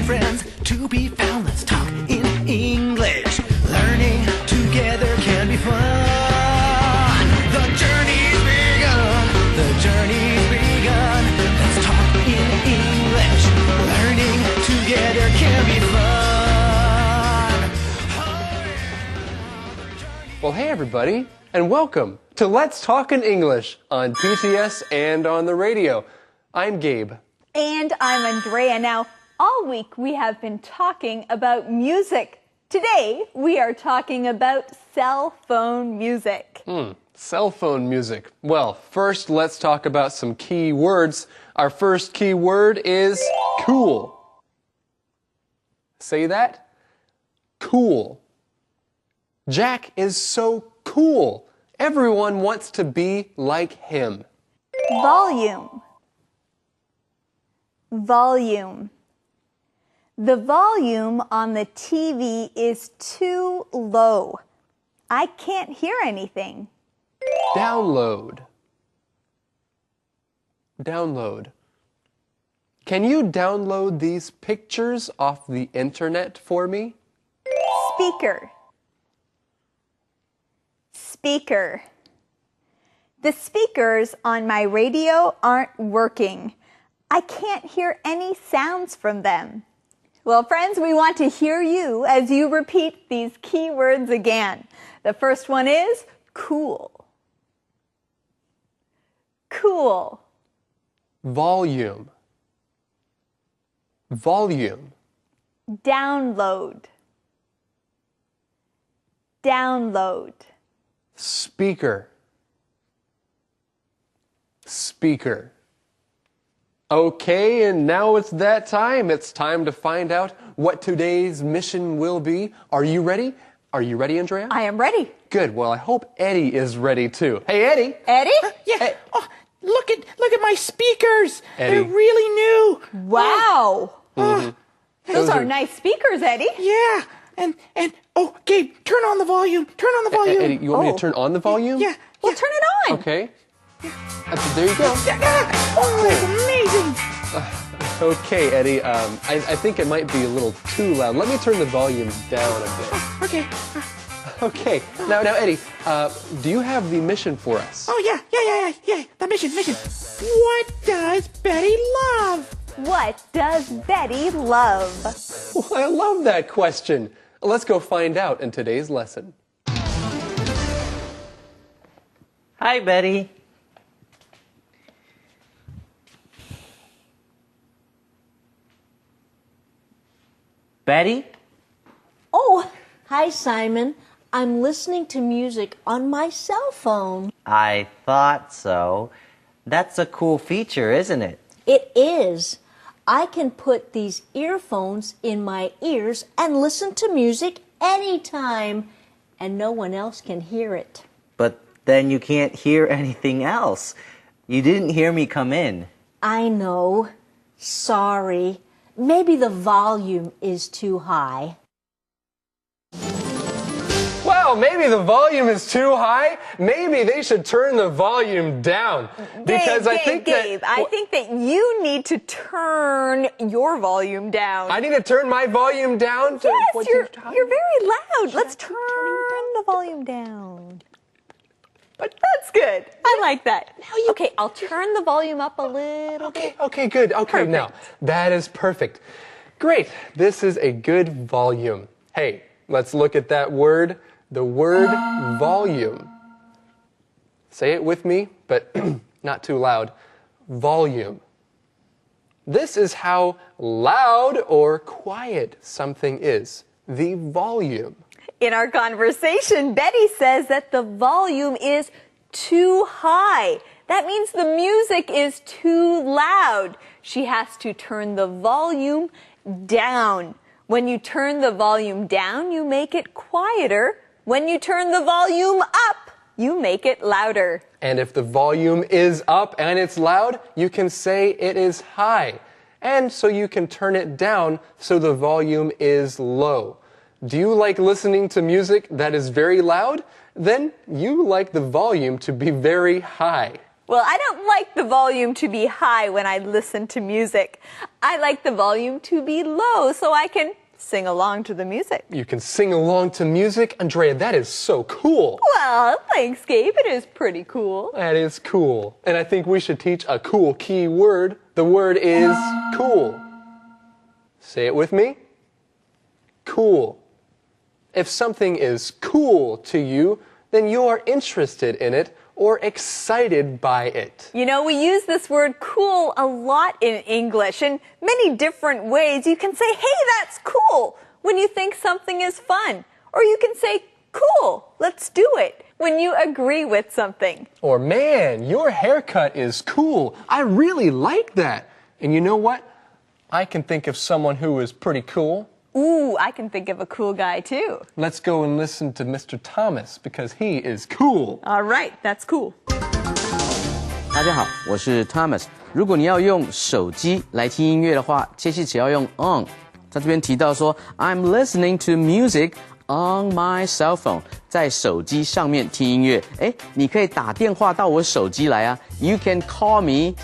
friends to be found. Let's talk in English. Learning together can be fun. The journey's begun. The journey's begun. Let's talk in English. Learning together can be fun. Well, hey everybody, and welcome to Let's Talk in English on PTS and on the radio. I'm Gabe. And I'm Andrea. Now, all week we have been talking about music. Today, we are talking about cell phone music. Cell phone music. Well, first let's talk about some key words. Our first key word is cool. Say that? Cool. Jack is so cool. Everyone wants to be like him. Volume. Volume. The volume on the TV is too low. I can't hear anything. Download. Download. Can you download these pictures off the internet for me? Speaker. Speaker. The speakers on my radio aren't working. I can't hear any sounds from them. Well, friends, we want to hear you as you repeat these key words again. The first one is cool. Cool. Volume. Volume. Download. Download. Speaker. Speaker. Okay, and now it's that time. It's time to find out what today's mission will be. Are you ready? Are you ready, Andrea? I am ready. Good. Well, I hope Eddie is ready too. Hey, Eddie. Eddie? Yeah. Hey. Oh, look at my speakers. Eddie. They're really new. Wow. Oh, Those are nice speakers, Eddie. yeah. And oh, Gabe, turn on the volume. Turn on the volume. Eddie, you want me to turn on the volume? Yeah. Well, turn it on. Okay. There you go. Oh, it's amazing. Okay, Eddie. I think it might be a little too loud. Let me turn the volume down a bit. Okay. Okay. Now, Eddie, do you have the mission for us? Oh, yeah. The mission. What does Betty love? What does Betty love? Well, I love that question. Let's go find out in today's lesson. Hi, Betty. Betty? Oh, hi, Simon. I'm listening to music on my cell phone. I thought so. That's a cool feature, isn't it? It is. I can put these earphones in my ears and listen to music anytime, and no one else can hear it. But then you can't hear anything else. You didn't hear me come in. I know. Sorry. Maybe the volume is too high. Well, maybe the volume is too high. Maybe they should turn the volume down. Because I think Gabe, I think that you need to turn your volume down. I need to turn my volume down to Yes, what you're very loud. Let's turn the volume down. But that's good. I like that. Okay, I'll turn the volume up a little bit. Okay, good. Okay, now, that is perfect. Great. This is a good volume. Hey, let's look at that word, the word volume. Say it with me, but not too loud. Volume. This is how loud or quiet something is. The volume. In our conversation, Betty says that the volume is too high. That means the music is too loud. She has to turn the volume down. When you turn the volume down, you make it quieter. When you turn the volume up, you make it louder. And if the volume is up and it's loud, you can say it is high. And so you can turn it down so the volume is low. Do you like listening to music that is very loud? Then you like the volume to be very high. Well, I don't like the volume to be high when I listen to music. I like the volume to be low so I can sing along to the music. You can sing along to music? Andrea, that is so cool. Well, thanks, Gabe. It is pretty cool. That is cool. And I think we should teach a cool key word. The word is cool. Say it with me. Cool. If something is cool to you, then you are interested in it or excited by it. You know, we use this word cool a lot in English in many different ways. You can say, hey, that's cool, when you think something is fun. Or you can say, cool, let's do it, when you agree with something. Or, man, your haircut is cool. I really like that. And you know what? I can think of someone who is pretty cool. Ooh, I can think of a cool guy too. Let's go and listen to Mr. Thomas because he is cool. All right, that's cool. 大家好，我是 Thomas。如果你要用手机来听音乐的话，其实只要用 on。他这边提到说 ，I'm listening to music on my cell phone， 在手机上面听音乐。哎，你可以打电话到我手机来啊。You can call me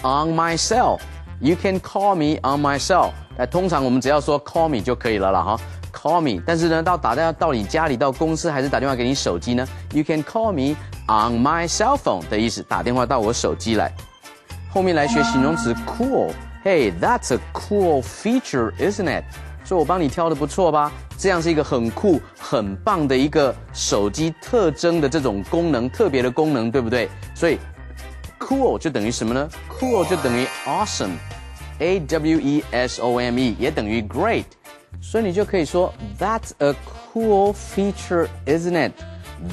on my cell. You can call me on my cell。通常我们只要说 call me 就可以了啦哈 ，call me。但是呢，打电话到你家里、到公司，还是打电话给你手机呢 ？You can call me on my cell phone 的意思，打电话到我手机来。后面来学形容词 cool。Hey, that's a cool feature, isn't it？ 所以我帮你挑的不错吧？这样是一个很酷、很棒的一个手机特征的这种功能，特别的功能，对不对？所以 cool 就等于什么呢 ？Cool 就等于 awesome。AWESOME 也等于 great， 所以你就可以说 That's a cool feature, isn't it?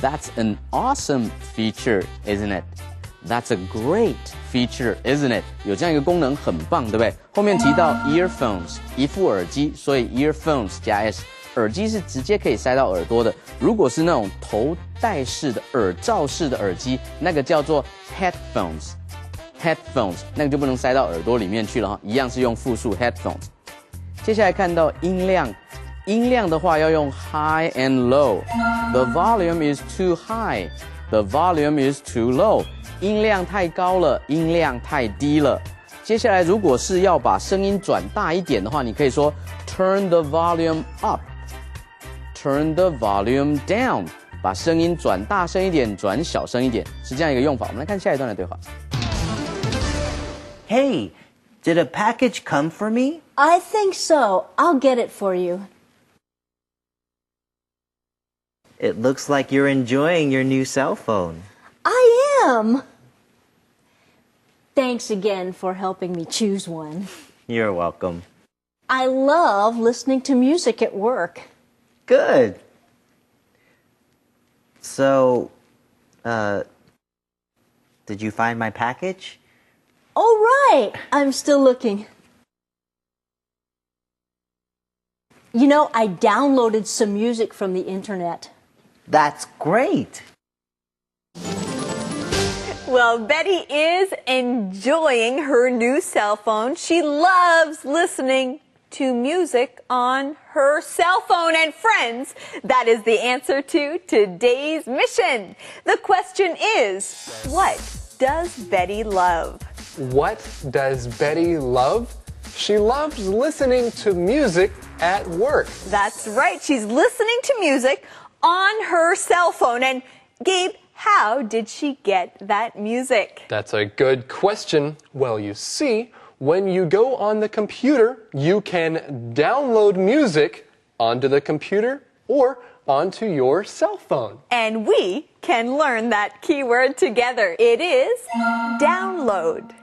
That's an awesome feature, isn't it? That's a great feature, isn't it? 有这样一个功能很棒，对不对？后面提到 earphones 一副耳机，所以 earphones 加 s， 耳机是直接可以塞到耳朵的。如果是那种头戴式的耳罩式的耳机，那个叫做 headphones。那个就不能塞到耳朵里面去了哈，一样是用复数 headphones。接下来看到音量，音量的话要用 high and low。The volume is too high. The volume is too low. 音量太高了，音量太低了。接下来如果是要把声音转大一点的话，你可以说 turn the volume up. Turn the volume down. 把声音转大声一点，转小声一点，是这样一个用法。我们来看下一段的对话。Hey, did a package come for me? I think so. I'll get it for you. It looks like you're enjoying your new cell phone. I am. Thanks again for helping me choose one. You're welcome. I love listening to music at work. Good. So, did you find my package? Oh, right. I'm still looking. You know, I downloaded some music from the internet. That's great. Well, Betty is enjoying her new cell phone. She loves listening to music on her cell phone. And friends, that is the answer to today's mission. The question is, what does Betty love? What does Betty love? She loves listening to music at work. That's right. She's listening to music on her cell phone. And Gabe, how did she get that music? That's a good question. Well, you see, when you go on the computer, you can download music onto the computer or onto your cell phone. And we can learn that keyword together. It is download.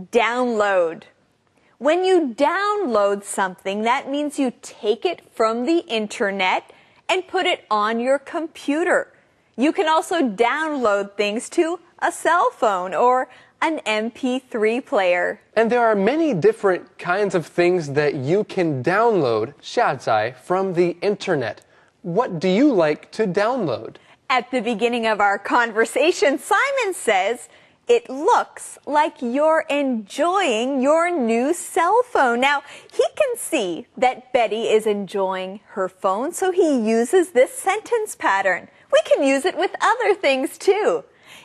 Download. When you download something, that means you take it from the internet and put it on your computer. You can also download things to a cell phone or an MP3 player. And there are many different kinds of things that you can download, 下载, from the internet. What do you like to download? At the beginning of our conversation, Simon says, it looks like you're enjoying your new cell phone. Now, he can see that Betty is enjoying her phone, so he uses this sentence pattern. We can use it with other things too.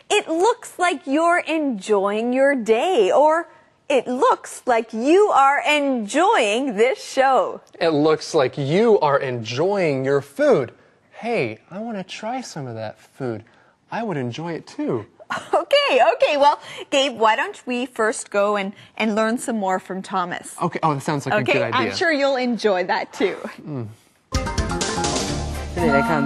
It looks like you're enjoying your day, or it looks like you are enjoying this show. It looks like you are enjoying your food. Hey, I want to try some of that food. I would enjoy it too. Okay. Well, Gabe, why don't we first go and learn some more from Thomas? Okay, that sounds like a good idea. I'm sure you'll enjoy that too. 这里来看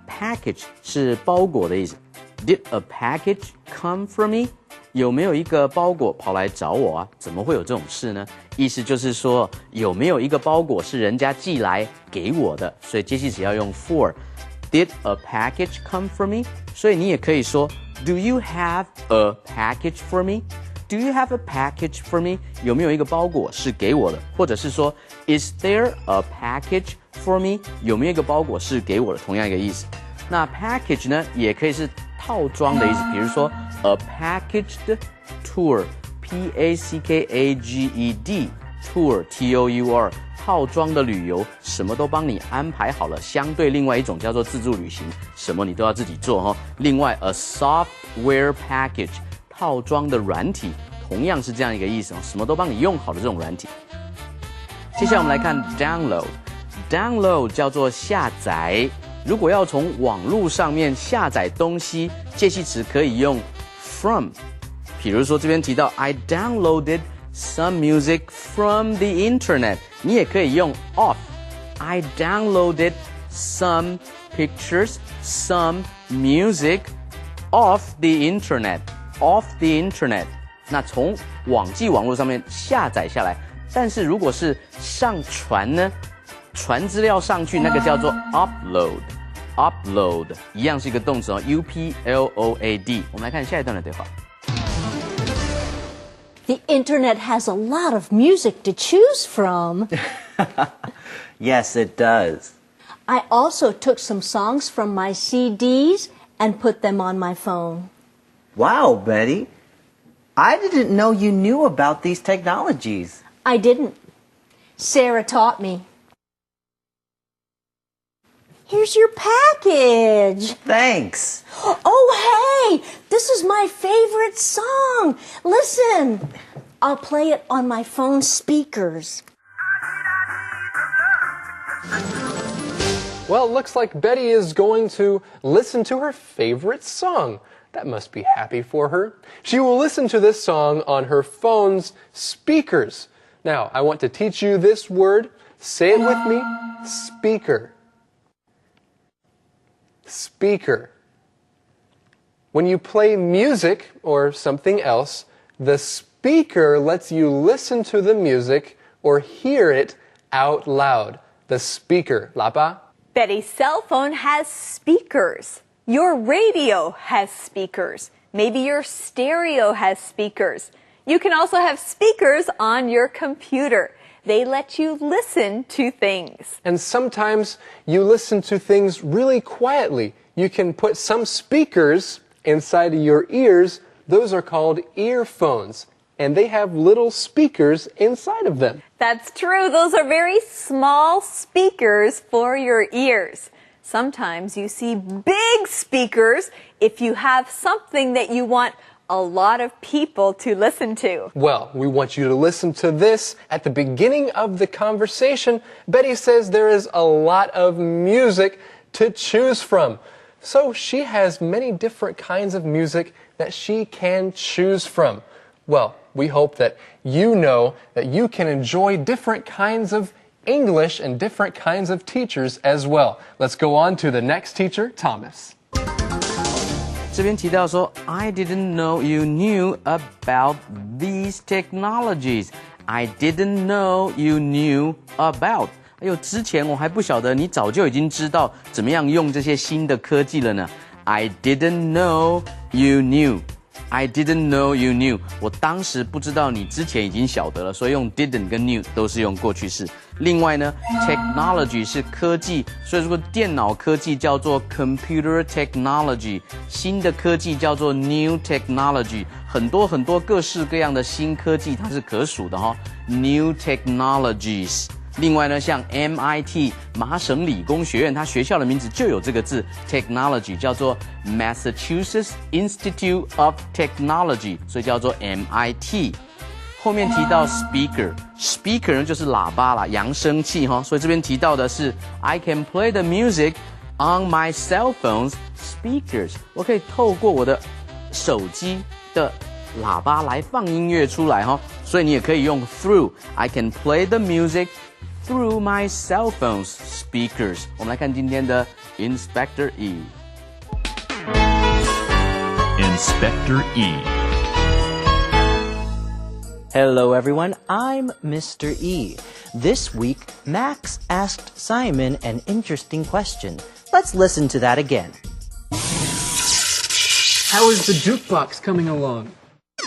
package 是包裹的意思。Did a package come from me？ 有没有一个包裹跑来找我啊？怎么会有这种事呢？意思就是说，有没有一个包裹是人家寄来给我的？所以接续词要用 for。Did a package come from me？ 所以你也可以说 Do you have a package for me？ Do you have a package for me？ 有没有一个包裹是给我的？或者是说 Is there a package for me？ 有没有一个包裹是给我的？同样一个意思。那 package 呢，也可以是套装的意思，比如说 a packaged tour， P-A-C-K-A-G-E-D tour T-O-U-R 套装的旅游，什么都帮你安排好了。相对另外一种叫做自助旅行，什么你都要自己做哈。另外 a software package 套装的软体，同样是这样一个意思哦，什么都帮你用好的这种软体。接下来我们来看 download 叫做下载。如果要从网络上面下载东西，介系词可以用 from。比如说这边提到 I downloaded some music from the internet， 你也可以用 off。I downloaded some pictures, some music off the internet。off the internet， 那从网际网络上面下载下来。但是如果是上传呢？传资料上去那个叫做 upload， 一样是一个动词哦 ，upload。我们来看下一段的对话。The internet has a lot of music to choose from. Yes, it does. I also took some songs from my CDs and put them on my phone. Wow, Betty. I didn't know you knew about these technologies. I didn't. Sarah taught me. Here's your package. Thanks. Oh, hey, this is my favorite song. Listen, I'll play it on my phone speakers. Well, it looks like Betty is going to listen to her favorite song. That must be happy for her. She will listen to this song on her phone's speakers. Now, I want to teach you this word. Say it with me. Speaker. Speaker. When you play music or something else, the speaker lets you listen to the music or hear it out loud. The speaker. 喇叭. Betty's cell phone has speakers. Your radio has speakers. Maybe your stereo has speakers. You can also have speakers on your computer. They let you listen to things. And sometimes you listen to things really quietly. You can put some speakers inside of your ears. Those are called earphones. And they have little speakers inside of them. That's true. Those are very small speakers for your ears. Sometimes you see big speakers if you have something that you want a lot of people to listen to. Well, we want you to listen to this at the beginning of the conversation. Betty says there is a lot of music to choose from. So she has many different kinds of music that she can choose from. Well, we hope that you know that you can enjoy different kinds of English and different kinds of teachers as well. Let's go on to the next teacher, Thomas. 这边提到说 I didn't know you knew about these technologies. I didn't know you knew about. 哎呦，之前我还不晓得你早就已经知道怎么样用这些新的科技了呢。I didn't know you knew.I didn't know you knew. 我当时不知道你之前已经晓得了，所以用 didn't 跟 knew 都是用过去式。另外呢 ，technology 是科技，所以如果电脑科技叫做 computer technology， 新的科技叫做 new technology， 很多很多各式各样的新科技它是可数的哈。New technologies 另外呢，像 MIT 麻省理工学院，它学校的名字就有这个字 technology， 叫做 Massachusetts Institute of Technology， 所以叫做 MIT。后面提到 speaker 呢就是喇叭啦，扬声器哈，所以这边提到的是 I can play the music on my cell phone's speakers， 我可以透过我的手机的喇叭来放音乐出来哈，所以你也可以用 through， I can play the music through my cell phone's speakers。我们来看今天的 Inspector Inspector Hello everyone, I'm Mr. E. This week, Max asked Simon an interesting question. Let's listen to that again. How is the jukebox coming along?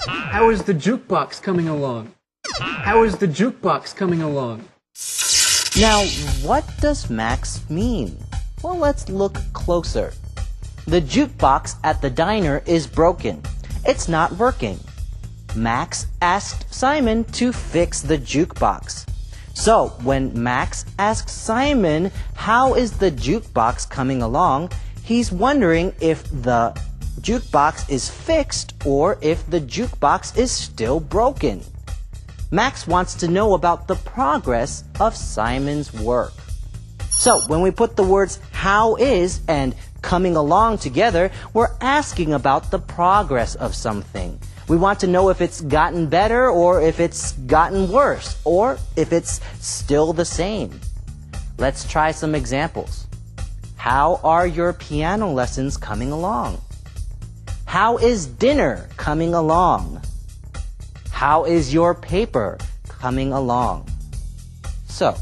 How is the jukebox coming along? How is the jukebox coming along? Now, what does Max mean? Well, let's look closer. The jukebox at the diner is broken. It's not working. Max asked Simon to fix the jukebox. So, when Max asks Simon, how is the jukebox coming along, he's wondering if the jukebox is fixed or if the jukebox is still broken. Max wants to know about the progress of Simon's work. So, when we put the words how is and coming along together, we're asking about the progress of something. We want to know if it's gotten better or if it's gotten worse or if it's still the same. Let's try some examples. How are your piano lessons coming along? How is dinner coming along? How is your paper coming along? So,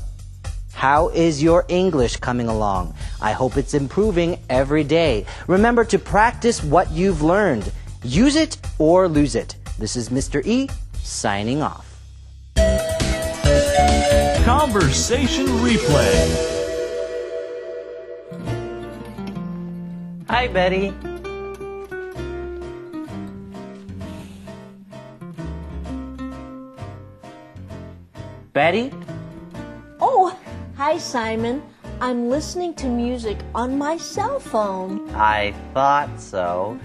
how is your English coming along? I hope it's improving every day. Remember to practice what you've learned. Use it or lose it. This is Mr. E signing off. Conversation Replay. Hi, Betty. Betty? Oh, hi, Simon. I'm listening to music on my cell phone. I thought so.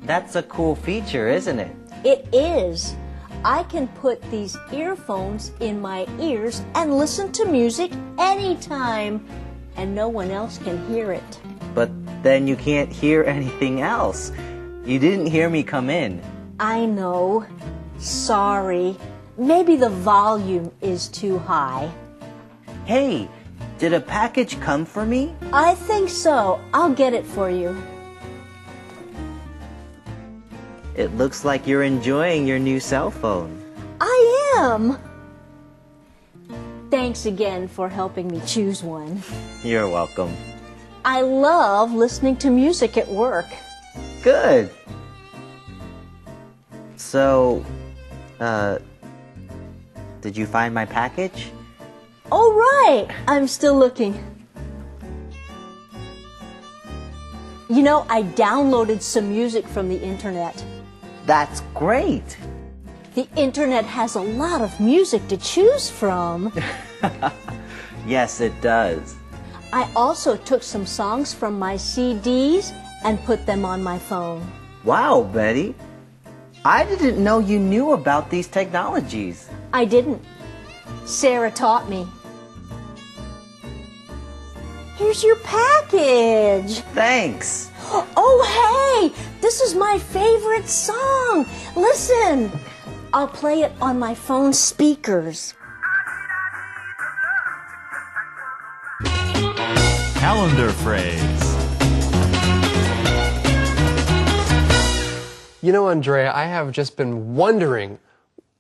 That's a cool feature, isn't it? It is. I can put these earphones in my ears and listen to music anytime, and no one else can hear it. But then you can't hear anything else. You didn't hear me come in. I know. Sorry. Maybe the volume is too high. Hey, did a package come for me? I think so. I'll get it for you. It looks like you're enjoying your new cell phone. I am. Thanks again for helping me choose one. You're welcome. I love listening to music at work. Good. So, did you find my package? Oh, right. I'm still looking. You know, I downloaded some music from the internet. That's great. The internet has a lot of music to choose from. Yes, it does. I also took some songs from my CDs and put them on my phone. Wow, Betty. I didn't know you knew about these technologies. I didn't. Sarah taught me. Here's your package. Thanks. Oh, hey, this is my favorite song. Listen, I'll play it on my phone speakers. Calendar phrase. You know, Andrea, I have just been wondering,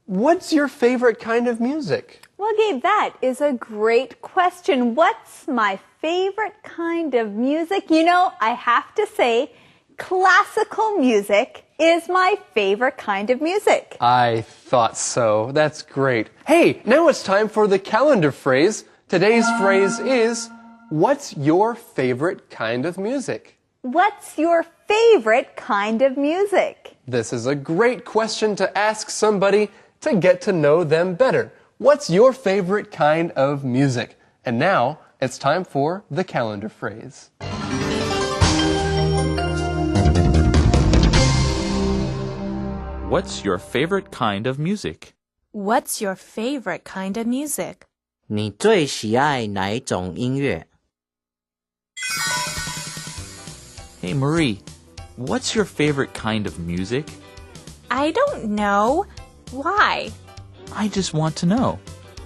what's your favorite kind of music? Well, Gabe, that is a great question. What's my favorite kind of music? You know, I have to say, classical music is my favorite kind of music. I thought so. That's great. Hey, now it's time for the calendar phrase. Today's phrase is, what's your favorite kind of music? What's your favorite kind of music? This is a great question to ask somebody to get to know them better. What's your favorite kind of music? And now it's time for the calendar phrase. What's your favorite kind of music? What's your favorite kind of music? 你最喜爱哪一种音乐？ Hey Marie, what's your favorite kind of music? I don't know. Why? I just want to know.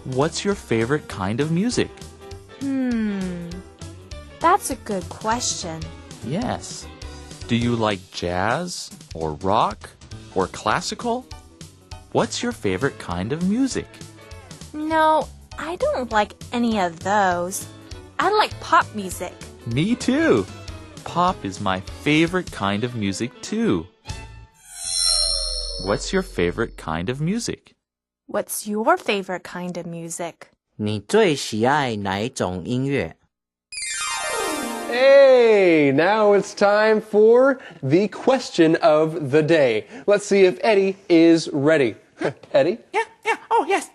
What's your favorite kind of music? That's a good question. Yes. Do you like jazz or rock or classical? What's your favorite kind of music? No, I don't like any of those. I like pop music. Me too. Pop is my favorite kind of music too. What's your favorite kind of music? What's your favorite kind of music? 你最喜爱哪一种音乐？ Hey, now it's time for the question of the day. Let's see if Eddie is ready. Eddie? Yeah. Oh, yes.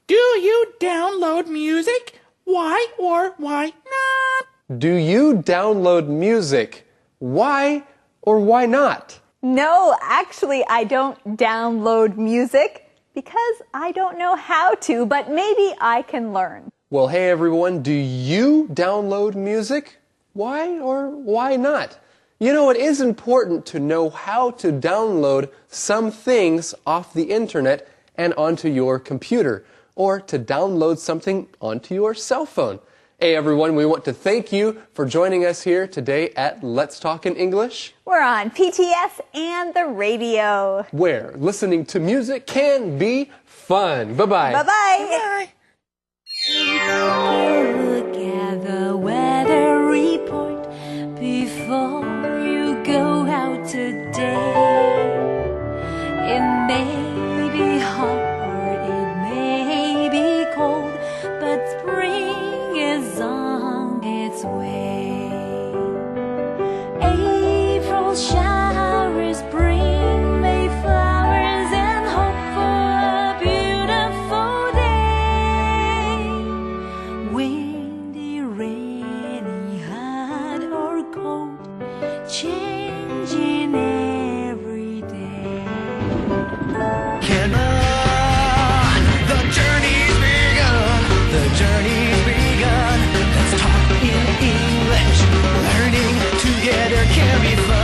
Do you download music? Why or why not? Do you download music? Why or why not? No, actually, I don't download music because I don't know how to, but maybe I can learn. Well, hey everyone, do you download music? Why or why not? You know, it is important to know how to download some things off the internet and onto your computer, or to download something onto your cell phone. Hey everyone, we want to thank you for joining us here today at Let's Talk in English, We're on PTS and the radio. where listening to music can be fun. Bye-bye. Bye-bye. Look at the weather report before you go out today. It may be hot or it may be cold, but spring is on its way. April showers bring May flowers and hope for a beautiful day. Windy, rainy, hot or cold, changing every day. Come on, the journey's begun. The journey's begun. Let's talk in English. Learning together can be fun.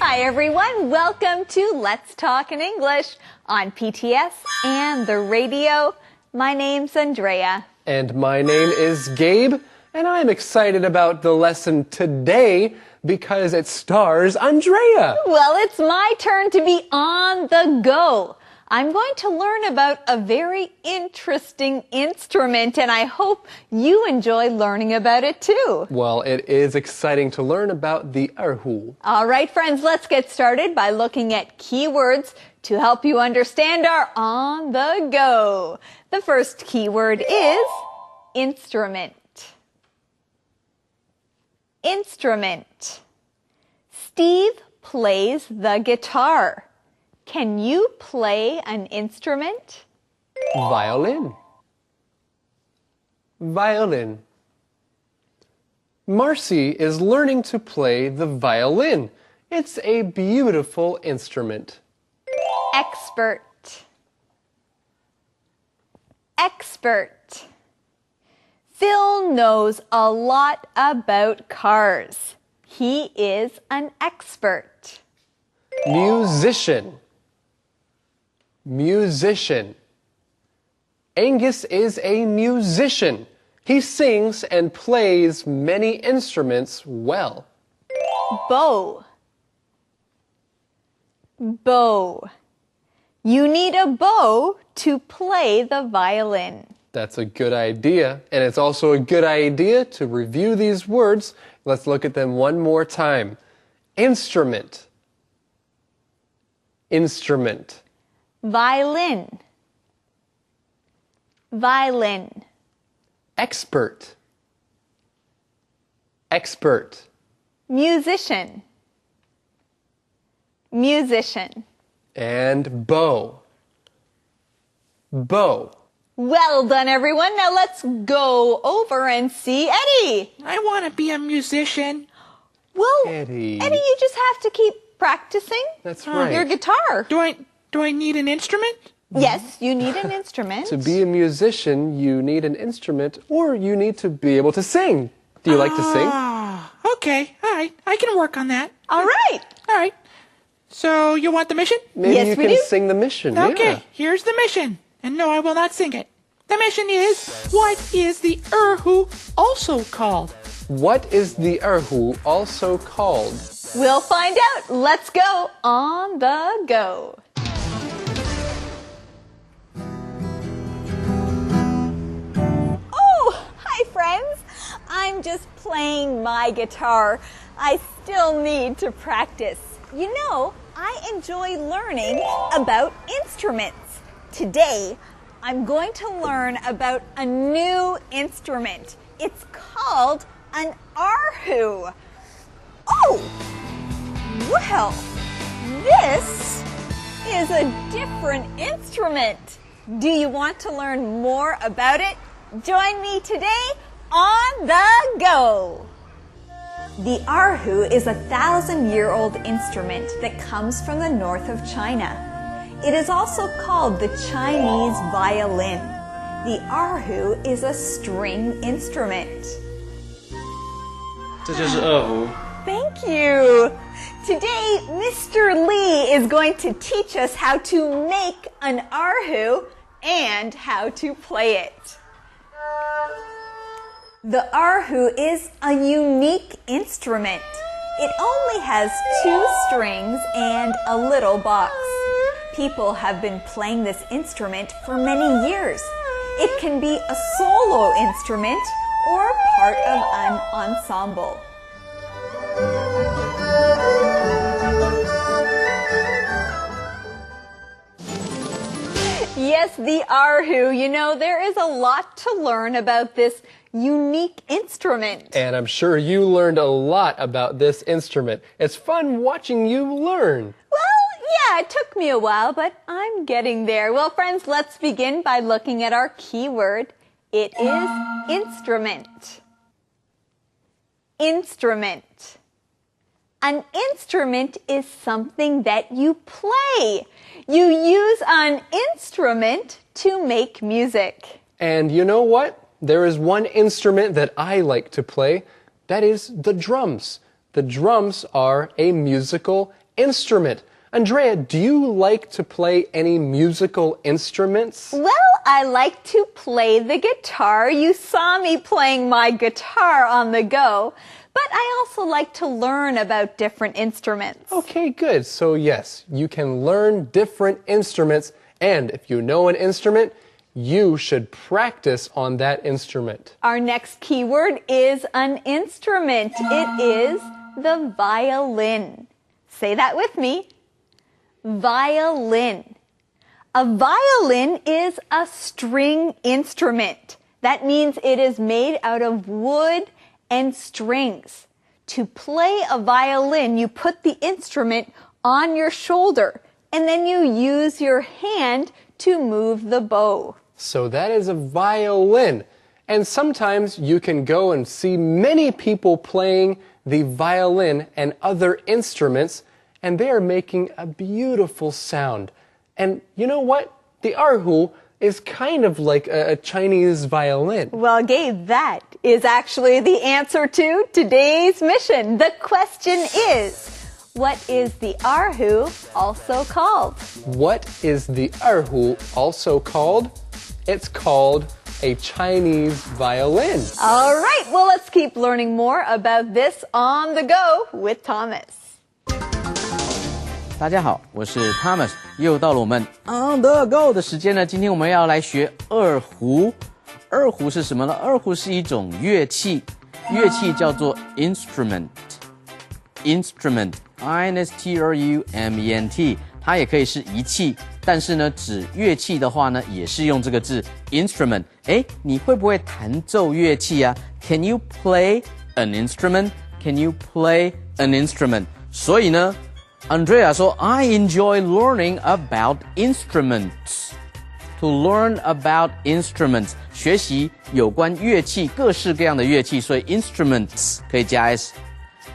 Hi, everyone. Welcome to Let's Talk in English on PTS and the radio. My name's Andrea. And my name is Gabe, and I'm excited about the lesson today because it stars Andrea. Well, it's my turn to be on the go. I'm going to learn about a very interesting instrument, and I hope you enjoy learning about it too. Well, it is exciting to learn about the erhu. All right, friends, let's get started by looking at keywords to help you understand our on the go. The first keyword is instrument. Instrument. Steve plays the guitar. Can you play an instrument? Violin. Violin. Marcy is learning to play the violin. It's a beautiful instrument. Expert. Expert. Phil knows a lot about cars. He is an expert. Musician. Musician. Angus is a musician. He sings and plays many instruments well. Bow. Bow. You need a bow to play the violin. That's a good idea. And it's also a good idea to review these words. Let's look at them one more time. Instrument. Instrument. Violin. Violin. Expert. Expert. Musician. Musician. And bow. Bow. Well done, everyone. Now let's go over and see Eddie. I want to be a musician. Well, Eddie, you just have to keep practicing. That's right. Your guitar. Do I need an instrument? Yes, you need an instrument. To be a musician, you need an instrument or you need to be able to sing. Do you like to sing? Okay. All right. I can work on that. All right. All right. So you want the mission? Maybe Yes, you we can do. sing the mission. Okay. Yeah. Here's the mission. And no, I will not sing it. The mission is, what is the erhu also called? What is the erhu also called? We'll find out. Let's go on the go. Oh, hi friends. I'm just playing my guitar. I still need to practice. You know, I enjoy learning about instruments. Today, I'm going to learn about a new instrument. It's called an erhu. Oh, well, this is a different instrument. Do you want to learn more about it? Join me today on the go. The erhu is a 1,000-year-old instrument that comes from the north of China. It is also called the Chinese violin. The erhu is a string instrument. 这就是二胡。 Thank you. Today, Mr. Lee is going to teach us how to make an erhu and how to play it. The erhu is a unique instrument. It only has 2 strings and a little box. People have been playing this instrument for many years. It can be a solo instrument or part of an ensemble. Yes, the erhu. You know, there is a lot to learn about this unique instrument. And I'm sure you learned a lot about this instrument. It's fun watching you learn. Well, yeah, it took me a while, but I'm getting there. Well, friends, let's begin by looking at our keyword. It is instrument. Instrument. An instrument is something that you play. You use an instrument to make music. And you know what? There is one instrument that I like to play. That is the drums. The drums are a musical instrument. Andrea, do you like to play any musical instruments? Well, I like to play the guitar. You saw me playing my guitar on the go. But I also like to learn about different instruments. Okay, good. So yes, you can learn different instruments. And if you know an instrument, you should practice on that instrument. Our next keyword is an instrument. It is the violin. Say that with me. Violin. A violin is a string instrument. That means it is made out of wood and strings. To play a violin, you put the instrument on your shoulder and then you use your hand to move the bow. So that is a violin. And sometimes you can go and see many people playing the violin and other instruments, and they are making a beautiful sound. And you know what? The erhu is kind of like a Chinese violin. Well, Gabe, that is actually the answer to today's mission. The question is, what is the erhu also called? What is the erhu also called? It's called a Chinese violin. All right, well, let's keep learning more about this on the go with Thomas. 大家好，我是 Thomas， 又到了我们 On the Go 的时间呢。今天我们要来学二胡。二胡是什么呢？二胡是一种乐器，乐器叫做 instrument，instrument，I-N-S-T-R-U-M-E-N-T， 它也可以是仪器，但是呢，指乐器的话呢，也是用这个字 instrument。哎，你会不会弹奏乐器啊 ？Can you play an instrument? Can you play an instrument? 所以呢， Andrea 说 I enjoy learning about instruments. To learn about instruments. 学习有关乐器，各式各样的乐器，所以 instruments 可以加 s。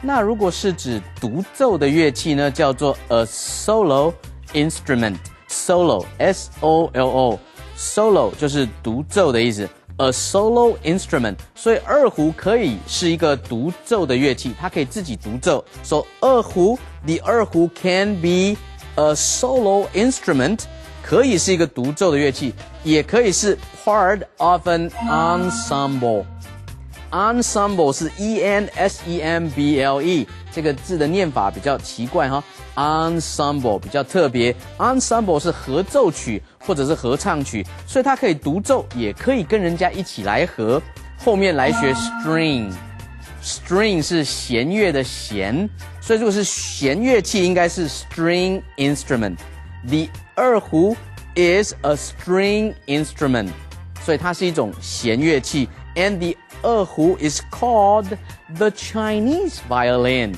那如果是指独奏的乐器呢，叫做 a solo instrument。solo S-O-L-O solo 就是独奏的意思。A solo instrument， 所以二胡可以是一个独奏的乐器，它可以自己独奏。So 二胡 the 二胡 can be a solo instrument， 可以是一个独奏的乐器，也可以是 part of an ensemble。Ensemble 是 E-N-S-E-M-B-L-E， 这个字的念法比较奇怪哈。Ensemble 比较特别 ，Ensemble 是合奏曲或者是合唱曲，所以它可以独奏，也可以跟人家一起来合。后面来学 string 是弦乐的弦，所以如果是弦乐器，应该是 string instrument。The 二胡 is a string instrument， 所以它是一种弦乐器。And the 二胡 is called the Chinese violin。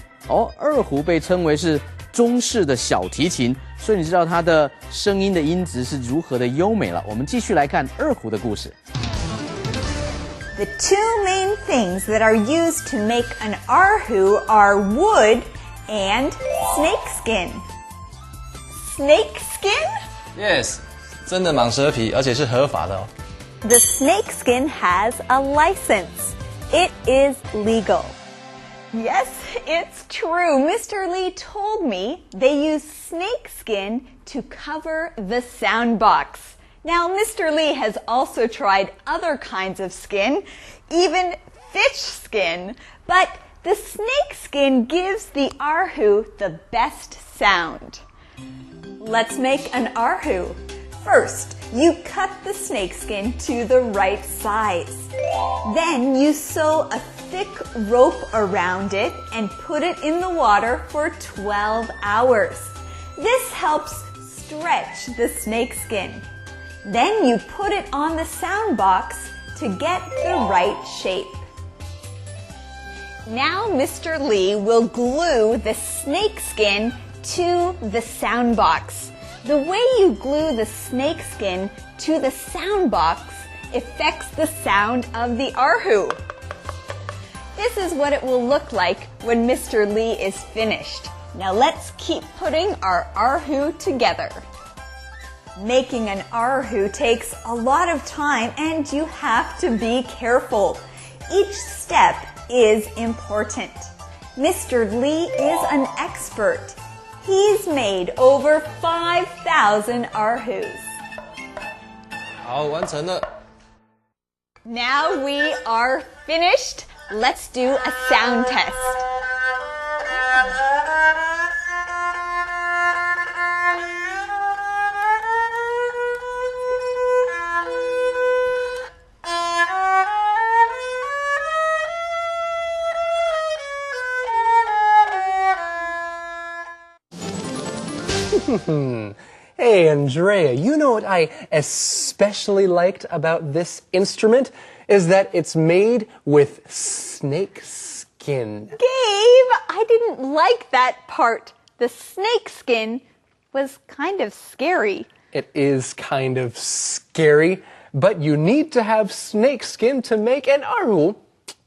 二胡被称为是中式的小提琴，所以你知道它的声音的音质是如何的优美了。我们继续来看二胡的故事。The two main things that are used to make an erhu are wood and snakeskin. Snakeskin? Yes， 真的蟒蛇皮，而且是合法的哦。The snakeskin has a license. It is legal. Yes, it's true. Mr. Lee told me they use snakeskin to cover the sound box. Now, Mr. Lee has also tried other kinds of skin, even fish skin, but the snakeskin gives the erhu the best sound. Let's make an erhu. First, you cut the snakeskin to the right size. Then you sew a thick rope around it and put it in the water for 12 hours. This helps stretch the snakeskin. Then you put it on the sound box to get the right shape. Now Mr. Lee will glue the snakeskin to the sound box. The way you glue the snakeskin to the sound box affects the sound of the erhu. This is what it will look like when Mr. Lee is finished. Now let's keep putting our erhu together. Making an erhu takes a lot of time and you have to be careful. Each step is important. Mr. Lee is an expert. He's made over 5,000 erhus. 好，完成了。Now we are finished. Let's do a sound test. Hey, Andrea, you know what I especially liked about this instrument? Is that it's made with snake skin. Gabe, I didn't like that part. The snake skin was kind of scary. It is kind of scary, but you need to have snake skin to make an erhu.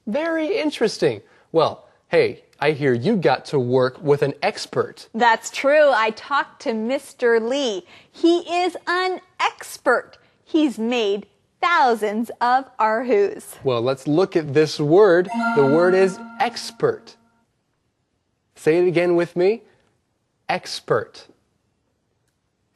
Very interesting. Well, hey, I hear you got to work with an expert. That's true. I talked to Mr. Lee. He is an expert. He's made thousands of erhus. Well, let's look at this word. The word is expert. Say it again with me. Expert.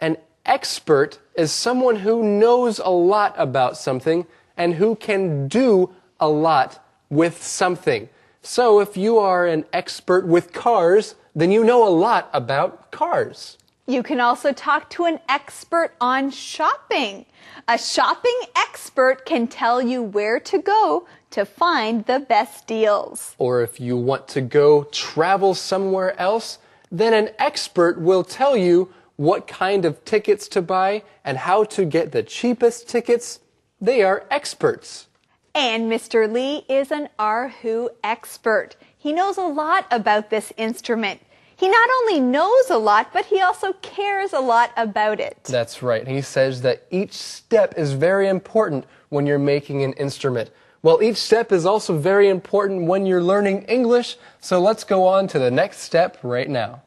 An expert is someone who knows a lot about something and who can do a lot with something. So if you are an expert with cars, then you know a lot about cars. You can also talk to an expert on shopping. A shopping expert can tell you where to go to find the best deals. Or if you want to go travel somewhere else, then an expert will tell you what kind of tickets to buy and how to get the cheapest tickets. They are experts. And Mr. Lee is an erhu expert. He knows a lot about this instrument. He not only knows a lot, but he also cares a lot about it. That's right. He says that each step is very important when you're making an instrument. Well, each step is also very important when you're learning English, so let's go on to the next step right now.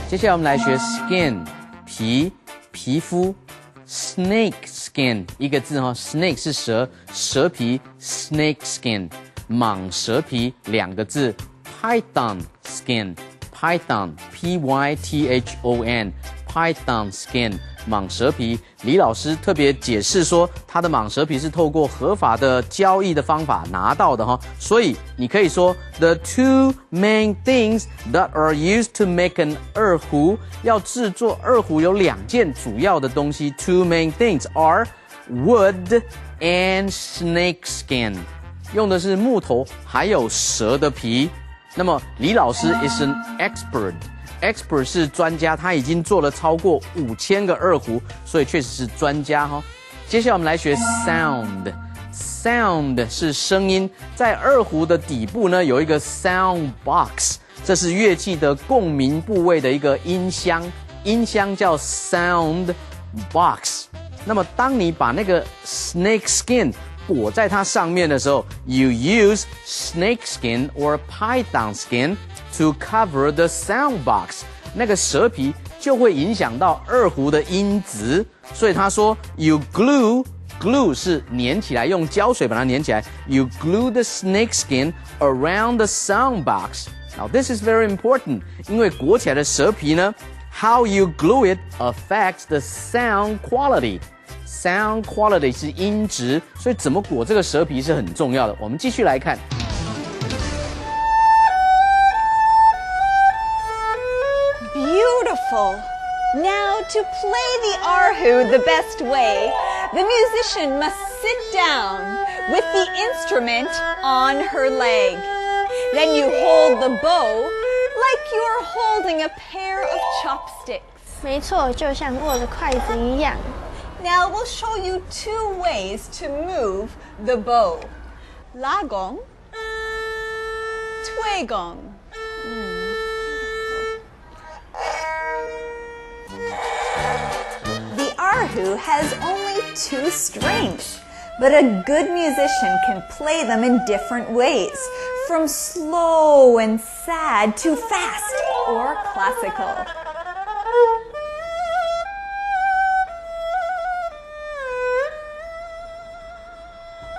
接下来我们来学 skin 皮皮肤 snake skin 一个字哈 snake 是蛇蛇皮 snake skin 蟒蛇皮两个字 python skin python python python skin 蟒蛇皮，李老师特别解释说，他的蟒蛇皮是透过合法的交易的方法拿到的哈，所以你可以说 the two main things that are used to make an 二胡，要制作二胡有两件主要的东西 ，two main things are wood and snake skin， 用的是木头还有蛇的皮。那么李老师 is an expert。Expert 是专家，他已经做了超过5000个二胡，所以确实是专家哈。接下来我们来学 sound。sound 是声音，在二胡的底部呢有一个 sound box， 这是乐器的共鸣部位的一个音箱，音箱叫 sound box。那么当你把那个 snake skin 裹在它上面的时候 ，you use snake skin or python skin to cover the sound box， 那个蛇皮就会影响到二胡的音质，所以他说 you glue 是粘起来，用胶水把它粘起来。You glue the snake skin around the sound box. Now this is very important， 因为裹起来的蛇皮呢 ，how you glue it affects the sound quality。Sound quality 是音质，所以怎么裹这个蛇皮是很重要的。我们继续来看。Beautiful. Now, to play the erhu the best way, the musician must sit down with the instrument on her leg. Then you hold the bow like you're holding a pair of chopsticks. 没错，就像握着筷子一样。Now we'll show you two ways to move the bow. Lagong, tuegong. The erhu has only 2 strings, but a good musician can play them in different ways, from slow and sad to fast or classical.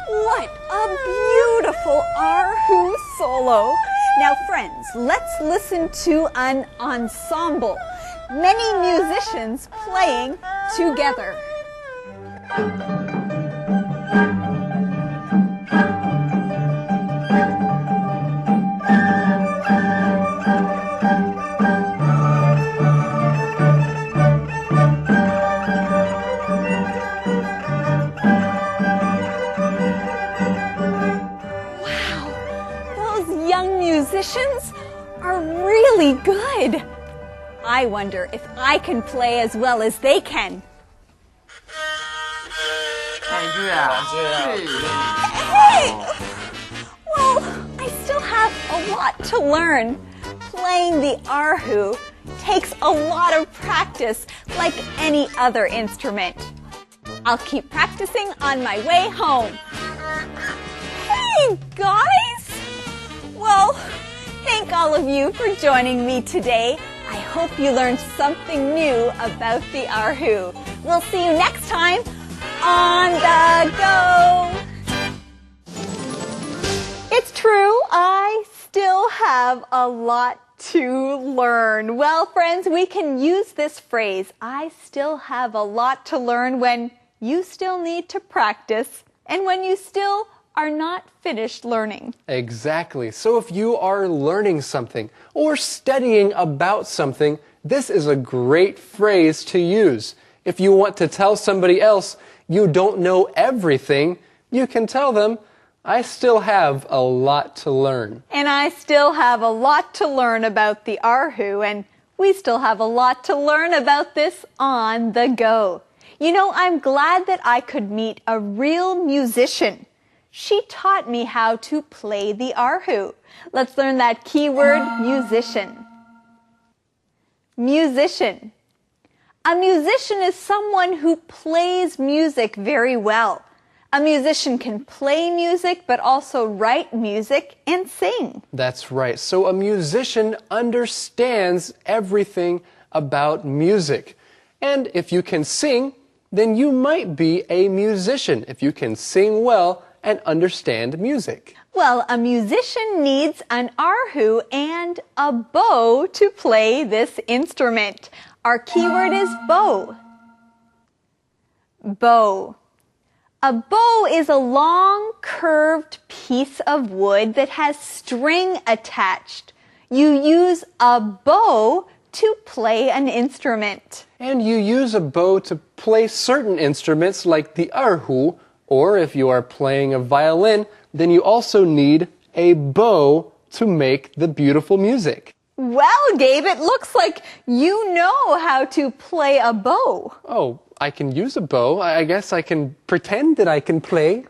What a beautiful erhu solo! Now friends, let's listen to an ensemble. Many musicians playing together. Musicians are really good. I wonder if I can play as well as they can. Hey! Well, I still have a lot to learn. Playing the erhu takes a lot of practice, like any other instrument. I'll keep practicing on my way home. Hey, guys! Well, thank all of you for joining me today. I hope you learned something new about the erhu. We'll see you next time on The Go. It's true, I still have a lot to learn. Well, friends, we can use this phrase, I still have a lot to learn, when you still need to practice and when you still are not finished learning. Exactly. So if you are learning something or studying about something, this is a great phrase to use. If you want to tell somebody else you don't know everything, you can tell them, I still have a lot to learn. And I still have a lot to learn about the erhu, and we still have a lot to learn about this on the go. You know, I'm glad that I could meet a real musician. She taught me how to play the erhu. Let's learn that keyword, musician. Musician. A musician is someone who plays music very well. A musician can play music, but also write music and sing. That's right. So a musician understands everything about music. And if you can sing, then you might be a musician if you can sing well and understand music. Well, a musician needs an erhu and a bow to play this instrument. Our keyword is bow. Bow. A bow is a long, curved piece of wood that has string attached. You use a bow to play an instrument. And you use a bow to play certain instruments like the erhu, or if you are playing a violin, then you also need a bow to make the beautiful music. Well, Gabe, it looks like you know how to play a bow. Oh, I can use a bow. I guess I can pretend that I can play.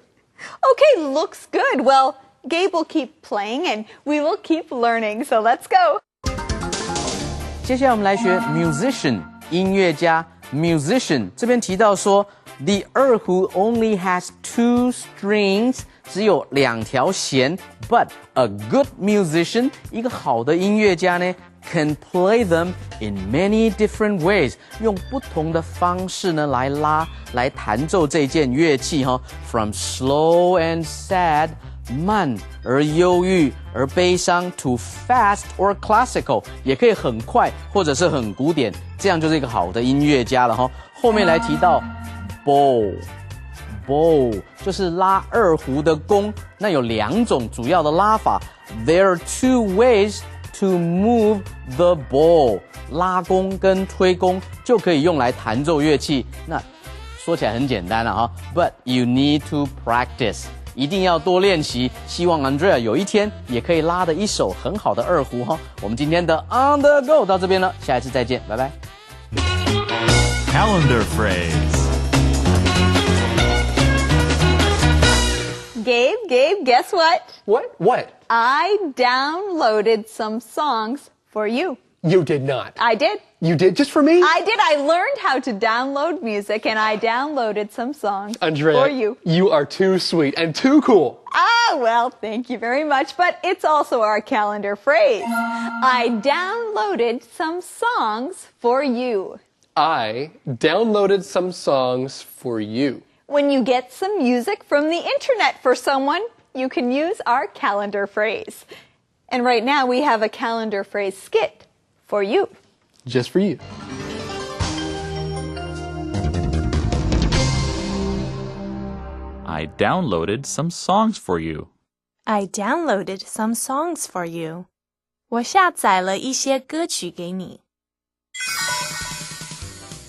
Okay, looks good. Well, Gabe will keep playing and we will keep learning. So let's go. 接下来我们来学 musician 音乐家 musician 这边提到说 the erhu only has 2 strings 只有2条弦 but a good musician 一个好的音乐家呢 can play them in many different ways 用不同的方式呢来弹奏这件乐器哈 from slow and sad 慢而忧郁而悲伤 to fast or classical 也可以很快或者是很古典这样就是一个好的音乐家了哈后面来提到 bow 就是拉二胡的弓那有2种主要的拉法 There are 2 ways to move the bow 拉弓跟推弓就可以用来弹奏乐器那说起来很简单了哈 But you need to practice一定要多练习希望 Andrea 有一天也可以拉得一手很好的二胡哈我们今天的 On the Go 到这边了下一次再见拜拜 Calendar phrase. Gabe, guess what? What? I downloaded some songs for you. You did not. I did. You did just for me? I did. I learned how to download music and I downloaded some songs Andrea, for you. You are too sweet and too cool. Ah, well, thank you very much. But it's also our calendar phrase. I downloaded some songs for you. I downloaded some songs for you. When you get some music from the internet for someone, you can use our calendar phrase. And right now we have a calendar phrase skit for you. Just for you. I downloaded some songs for you. I downloaded some songs for you. 我下载了一些歌曲给你。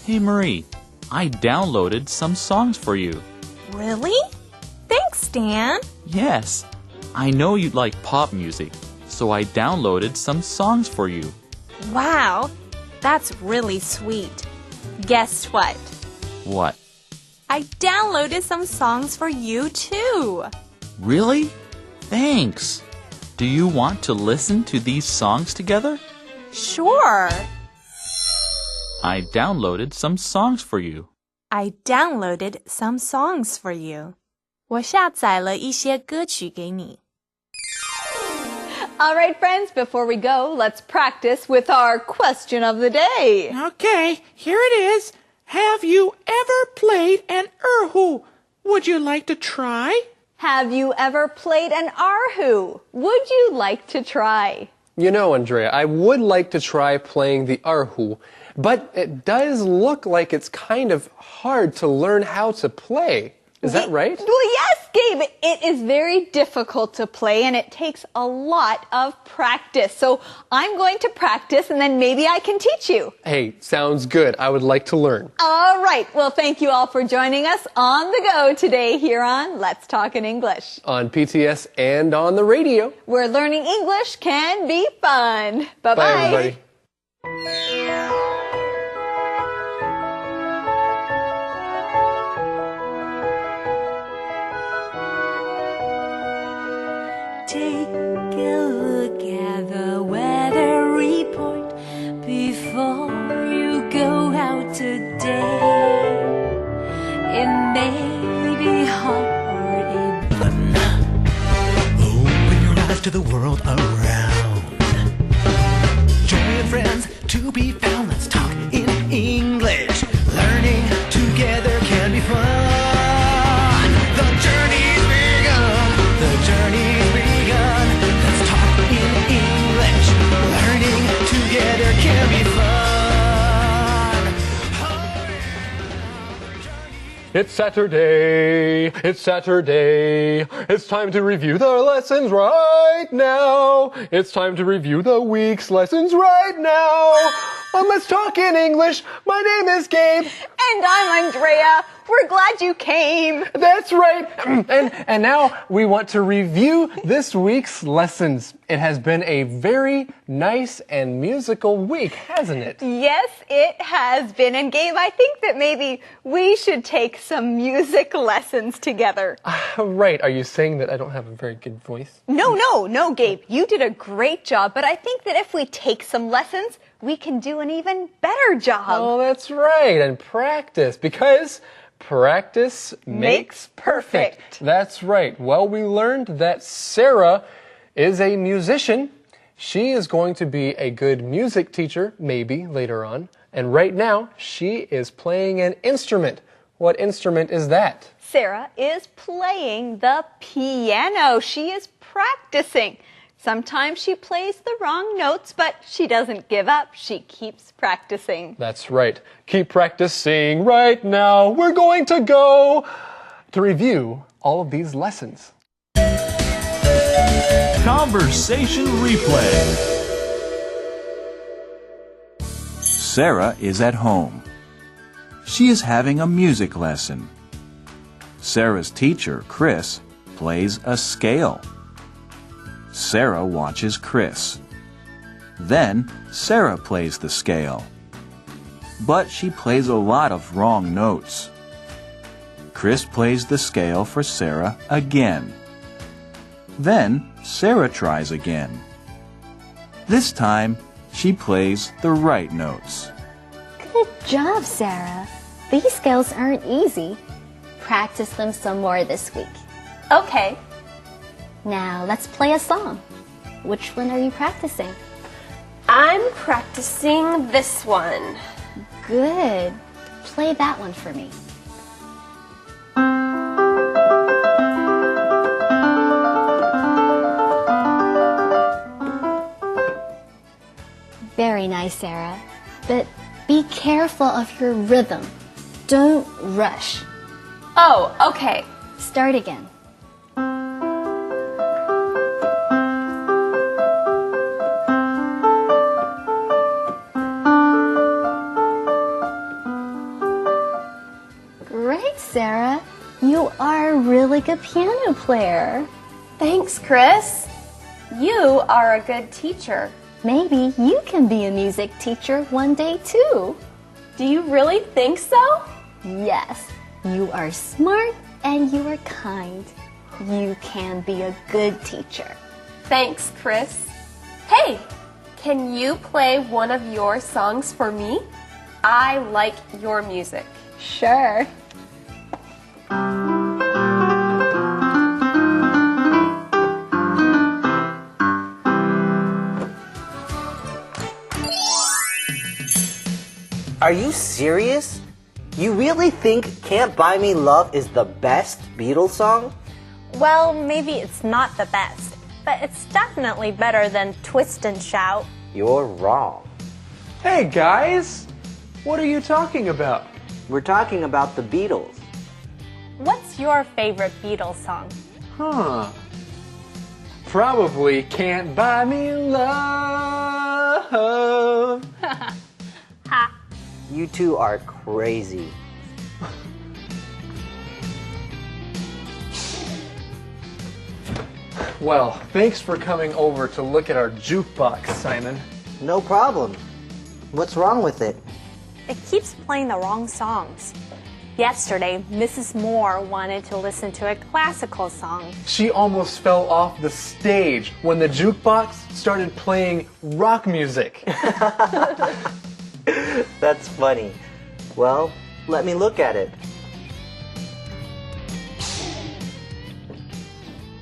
Hey Marie, I downloaded some songs for you. Really? Thanks, Dan. Yes, I know you like pop music, so I downloaded some songs for you. Wow, that's really sweet. Guess what? What? I downloaded some songs for you too. Really? Thanks. Do you want to listen to these songs together? Sure. I downloaded some songs for you. I downloaded some songs for you. 我下载了一些歌曲给你。All right, friends, before we go, let's practice with our question of the day. Okay, here it is. Have you ever played an erhu? Would you like to try? Have you ever played an erhu? Would you like to try? You know, Andrea, I would like to try playing the erhu, but it does look like it's kind of hard to learn how to play. Is that right? Well, yes, Gabe. It is very difficult to play and it takes a lot of practice. So I'm going to practice and then maybe I can teach you. Hey, sounds good. I would like to learn. All right. Well, thank you all for joining us on the go today here on Let's Talk in English. On PTS and on the radio. Where learning English can be fun. Bye-bye. Bye, everybody. Take a look at the weather report before to the world around. Joy and friends to be found. Let's talk in English. Learning together can be fun. The journey's begun. The journey's begun. Let's talk in English. Learning together can be fun. It's Saturday, it's Saturday. It's time to review the lessons right now. It's time to review the week's lessons right now. Let's talk in English. My name is Gabe. And I'm Andrea. We're glad you came. That's right. And now we want to review this week's lessons. It has been a very nice and musical week, hasn't it? Yes, it has been. And Gabe, I think that maybe we should take some music lessons together. Right. Are you saying that I don't have a very good voice? No, Gabe. You did a great job. But I think that if we take some lessons, we can do an even better job. Oh, that's right. And practice, because practice makes perfect. That's right. Well, we learned that Sarah is a musician. She is going to be a good music teacher, maybe later on. And right now, she is playing an instrument. What instrument is that? Sarah is playing the piano. She is practicing. Sometimes she plays the wrong notes, but she doesn't give up. She keeps practicing. That's right. Keep practicing right now. We're going to go to review all of these lessons. Conversation replay. Sarah is at home. She is having a music lesson. Sarah's teacher, Chris, plays a scale. Sarah watches Chris. Then Sarah plays the scale. But she plays a lot of wrong notes. Chris plays the scale for Sarah again. Then Sarah tries again. This time she plays the right notes. Good job, Sarah. These scales aren't easy. Practice them some more this week. Okay. Now let's play a song. Which one are you practicing? I'm practicing this one. Good. Play that one for me. Very nice, Sarah. But be careful of your rhythm. Don't rush. Oh, okay. Start again. Great, Sarah. You are a really good piano player. Thanks, Chris. You are a good teacher. Maybe you can be a music teacher one day too. Do you really think so? Yes. You are smart and you are kind. You can be a good teacher. Thanks, Chris. Hey, can you play one of your songs for me? I like your music. Sure. Are you serious? You really think Can't Buy Me Love is the best Beatles song? Well, maybe it's not the best, but it's definitely better than Twist and Shout. You're wrong. Hey guys, what are you talking about? We're talking about the Beatles. What's your favorite Beatles song? Probably Can't Buy Me Love. Ha. You two are crazy. Well, thanks for coming over to look at our jukebox, Simon. No problem. What's wrong with it? It keeps playing the wrong songs. Yesterday, Mrs. Moore wanted to listen to a classical song. She almost fell off the stage when the jukebox started playing rock music. That's funny. Well, let me look at it.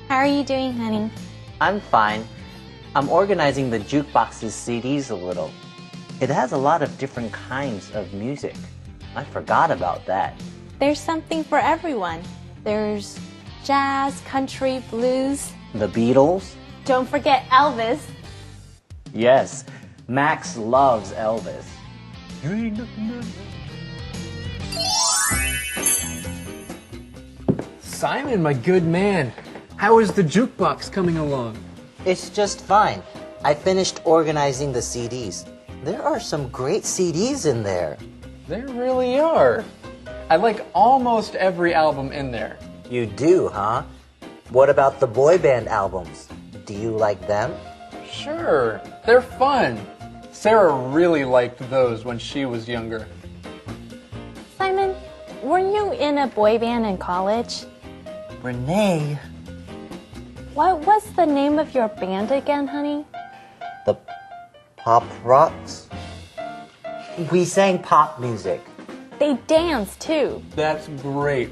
How are you doing, honey? I'm fine. I'm organizing the jukebox's CDs a little. It has a lot of different kinds of music. I forgot about that. There's something for everyone. There's jazz, country, blues. The Beatles? Don't forget Elvis. Yes, Max loves Elvis. Simon, my good man, how is the jukebox coming along? It's just fine. I finished organizing the CDs. There are some great CDs in there. There really are. I like almost every album in there. You do, huh? What about the boy band albums? Do you like them? Sure, they're fun. Sarah really liked those when she was younger. Simon, weren't you in a boy band in college? Renee. What was the name of your band again, honey? The Pop Rocks? We sang pop music. They danced too. That's great.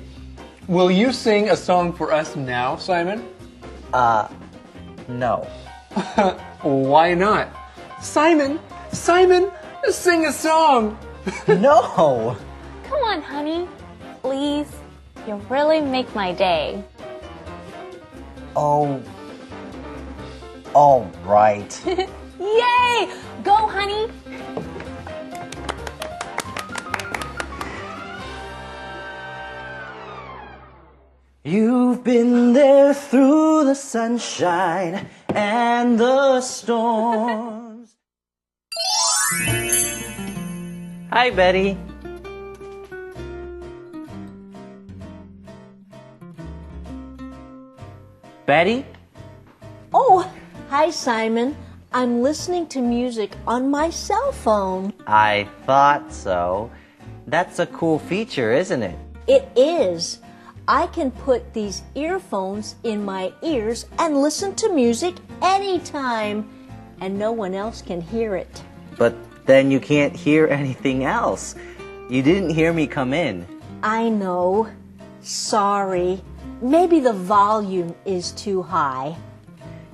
Will you sing a song for us now, Simon? No. Why not? Simon, sing a song. No. Come on, honey. Please. You really make my day. Oh. All right. Yay! Go, honey. You've been there through the sunshine and the storms. Hi, Betty. Betty? Oh, hi, Simon. I'm listening to music on my cell phone. I thought so. That's a cool feature, isn't it? It is. I can put these earphones in my ears and listen to music anytime, and no one else can hear it. But then you can't hear anything else. You didn't hear me come in. I know. Sorry. Maybe the volume is too high.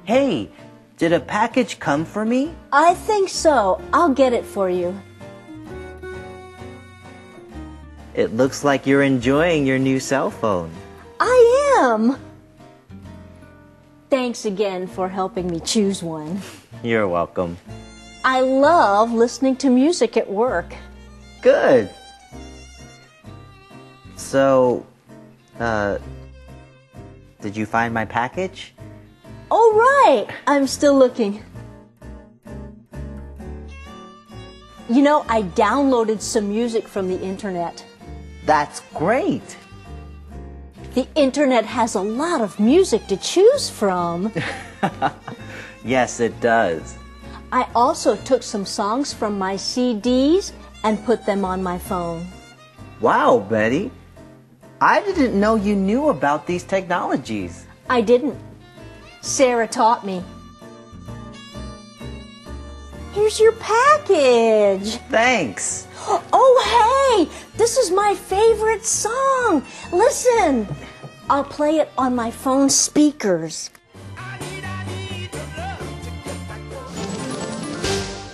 Hey, did a package come for me? I think so. I'll get it for you. It looks like you're enjoying your new cell phone. I am. Thanks again for helping me choose one. You're welcome. I love listening to music at work. Good. So, did you find my package? Oh, right. I'm still looking. You know, I downloaded some music from the internet. That's great. The internet has a lot of music to choose from. Yes, it does. I also took some songs from my CDs and put them on my phone. Wow, Betty. I didn't know you knew about these technologies. I didn't. Sarah taught me. Here's your package. Thanks. Oh, hey, this is my favorite song. Listen, I'll play it on my phone speakers.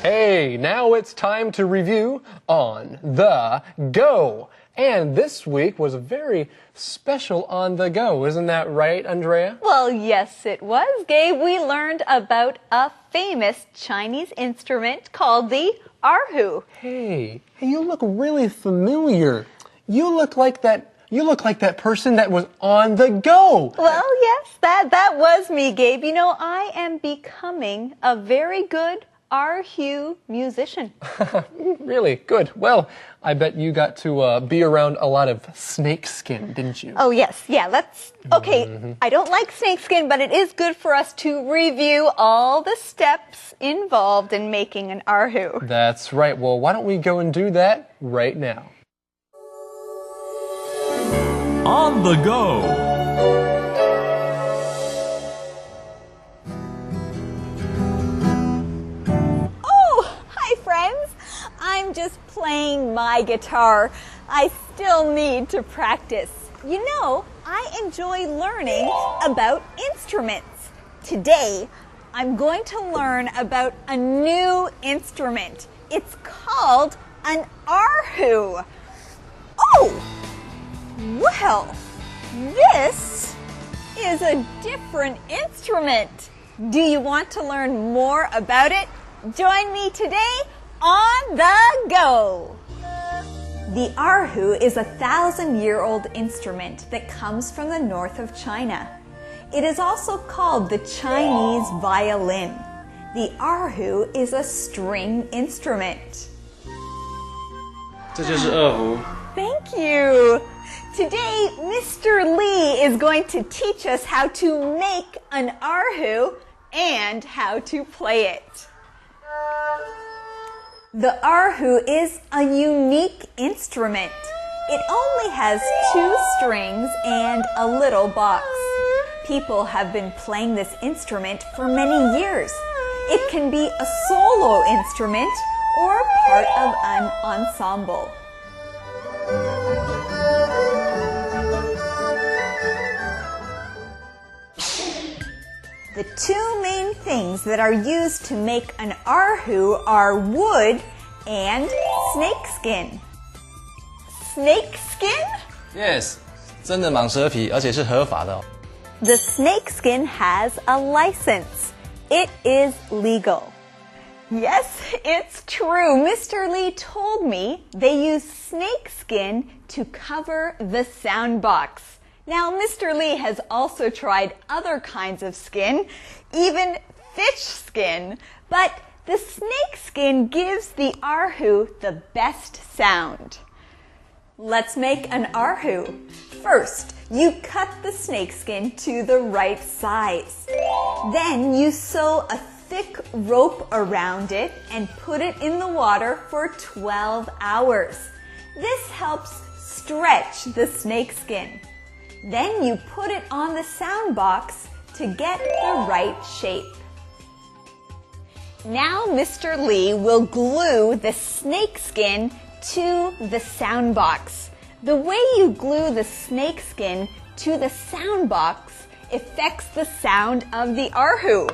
Hey, now it's time to review On the Go. And this week was very special on the go. Isn't that right, Andrea? Well, yes, it was, Gabe. We learned about a famous Chinese instrument called the erhu. Hey, you look really familiar. You look like that person that was on the go. Well, yes, that was me, Gabe. You know, I am becoming a very good erhu musician. Really? Good. Well, I bet you got to be around a lot of snakeskin, didn't you? Oh, yes. Yeah, okay, I don't like snakeskin, but it is good for us to review all the steps involved in making an erhu. That's right. Well, why don't we go and do that right now? On the go. I'm just playing my guitar. I still need to practice. You know, I enjoy learning about instruments. Today, I'm going to learn about a new instrument. It's called an erhu. Oh, well, this is a different instrument. Do you want to learn more about it? Join me today on the go. The erhu is a 1,000-year-old instrument that comes from the north of China. It is also called the Chinese violin. The erhu is a string instrument. 这就是二胡。 Thank you. Today, Mr. Lee is going to teach us how to make an erhu and how to play it. The erhu is a unique instrument. It only has 2 strings and a little box. People have been playing this instrument for many years. It can be a solo instrument or part of an ensemble. The 2 main things that are used to make an erhu are wood and snakeskin. Snakeskin? Yes， 真的蟒蛇皮，而且是合法的哦。 The snakeskin has a license. It is legal. Yes, it's true. Mr. Lee told me they use snakeskin to cover the sound box. Now, Mr. Lee has also tried other kinds of skin, even fish skin, but the snakeskin gives the erhu the best sound. Let's make an erhu. First, you cut the snakeskin to the right size. Then you sew a thick rope around it and put it in the water for 12 hours. This helps stretch the snakeskin. Then you put it on the sound box to get the right shape. Now Mr. Lee will glue the snakeskin to the sound box. The way you glue the snakeskin to the sound box affects the sound of the erhu.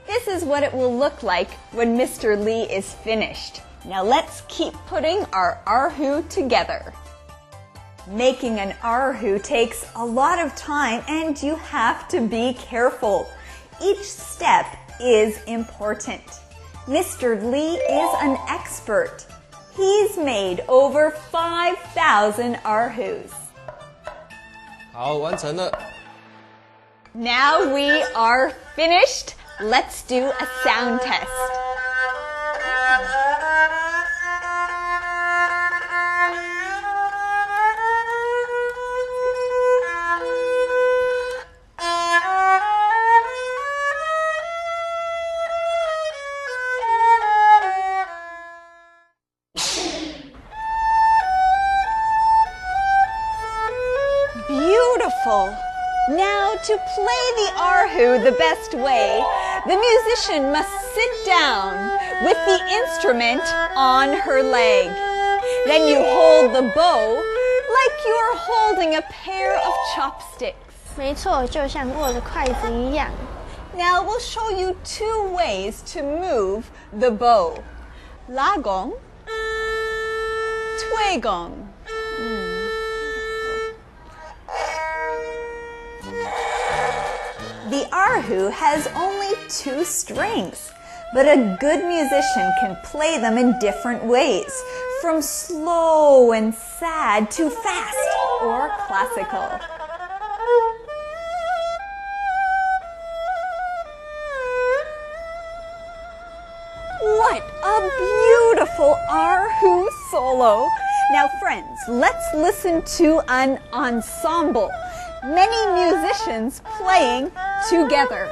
This is what it will look like when Mr. Lee is finished. Now let's keep putting our erhu together. Making an erhu takes a lot of time and you have to be careful. Each step is important. Mr. Lee is an expert. He's made over 5,000 erhus. 好，完成了。 Now we are finished. Let's do a sound test. Beautiful. Now, to play the erhu the best way, the musician must sit down with the instrument on her leg. Then you hold the bow like you're holding a pair of chopsticks. 没错，就像握着筷子一样。 Now we'll show you 2 ways to move the bow. Lagong, Tuegong. The erhu has only 2 strings, but a good musician can play them in different ways, from slow and sad to fast or classical. What a beautiful erhu solo! Now friends, let's listen to an ensemble. Many musicians playing together.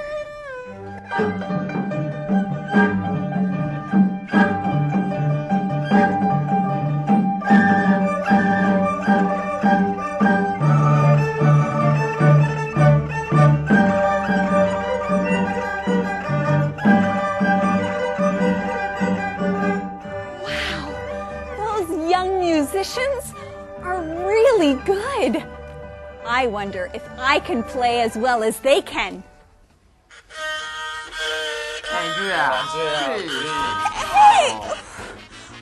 musicians are really good. I wonder if I can play as well as they can. Hey!